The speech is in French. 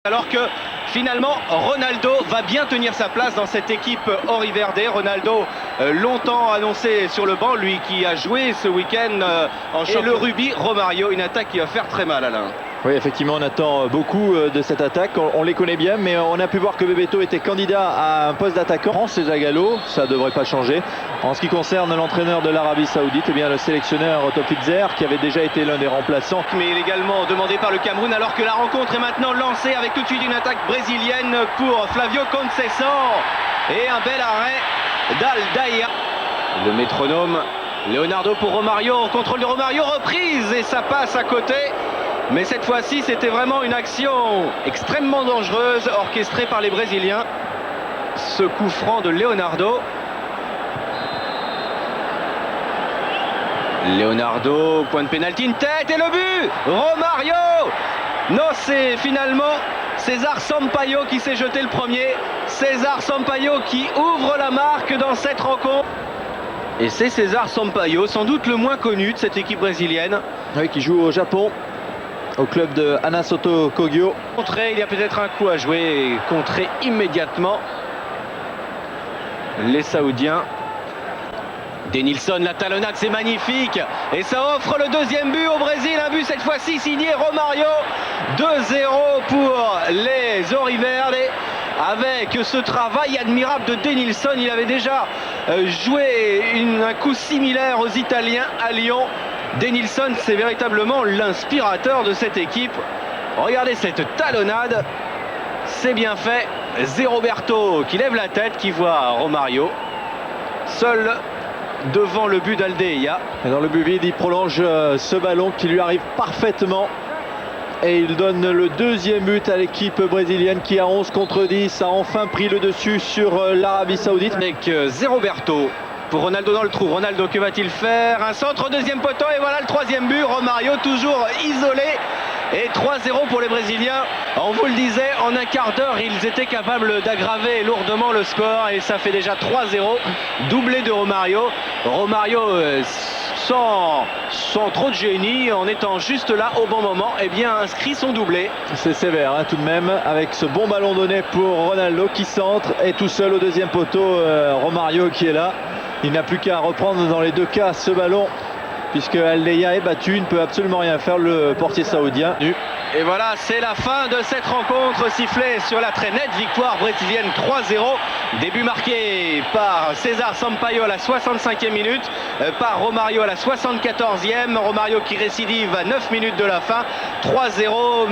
Alors que finalement Ronaldo va bien tenir sa place dans cette équipe Oriverde. Ronaldo longtemps annoncé sur le banc, lui qui a joué ce week-end en championnat. Et le rubis Romario, une attaque qui va faire très mal, Alain. Oui, effectivement, on attend beaucoup de cette attaque. On les connaît bien, mais on a pu voir que Bebeto était candidat à un poste d'attaquant. C'est Zagallo, ça ne devrait pas changer. En ce qui concerne l'entraîneur de l'Arabie Saoudite, eh bien, le sélectionneur Topitzer, qui avait déjà été l'un des remplaçants. Mais il est également demandé par le Cameroun, alors que la rencontre est maintenant lancée avec tout de suite une attaque brésilienne pour Flavio Conceição. Et un bel arrêt d'Aldaïa. Le métronome, Leonardo pour Romario, contrôle de Romario, reprise et ça passe à côté. Mais cette fois-ci, c'était vraiment une action extrêmement dangereuse, orchestrée par les Brésiliens. Ce coup franc de Leonardo. Leonardo, point de pénalty, une tête et le but. Romario. Non, c'est finalement César Sampaio qui s'est jeté le premier. César Sampaio qui ouvre la marque dans cette rencontre. Et c'est César Sampaio, sans doute le moins connu de cette équipe brésilienne. Oui, qui joue au Japon, au club de Anasoto Kogyo. Contré, il y a peut-être un coup à jouer et contré immédiatement les Saoudiens. Denilson, la talonnade, c'est magnifique. Et ça offre le deuxième but au Brésil. Un but cette fois-ci signé Romario. 2-0 pour les Oriverde. Avec ce travail admirable de Denilson, il avait déjà joué un coup similaire aux Italiens à Lyon. Denilson, c'est véritablement l'inspirateur de cette équipe. Regardez cette talonnade, c'est bien fait. Zé Roberto qui lève la tête, qui voit Romario seul devant le but d'Aldeia. Et dans le but vide, il prolonge ce ballon qui lui arrive parfaitement. Et il donne le deuxième but à l'équipe brésilienne qui, à 11 contre 10, a enfin pris le dessus sur l'Arabie Saoudite. Avec Zé Roberto pour Ronaldo dans le trou. Ronaldo, que va-t-il faire? Un centre, deuxième poteau, et voilà le troisième but. Romario toujours isolé. Et 3-0 pour les Brésiliens. On vous le disait, en un quart d'heure, ils étaient capables d'aggraver lourdement le score. Et ça fait déjà 3-0. Doublé de Romario. Romario sans trop de génie, en étant juste là au bon moment, eh bien inscrit son doublé. C'est sévère tout de même, avec ce bon ballon donné pour Ronaldo qui centre, et tout seul au deuxième poteau, Romario qui est là. Il n'a plus qu'à reprendre dans les deux cas ce ballon, puisque Aldeia est battu, il ne peut absolument rien faire, le portier saoudien. Et voilà, c'est la fin de cette rencontre, sifflée sur la très nette victoire brésilienne 3-0. Début marqué par César Sampaio à la 65e minute, par Romario à la 74e. Romario qui récidive à 9 minutes de la fin. 3-0.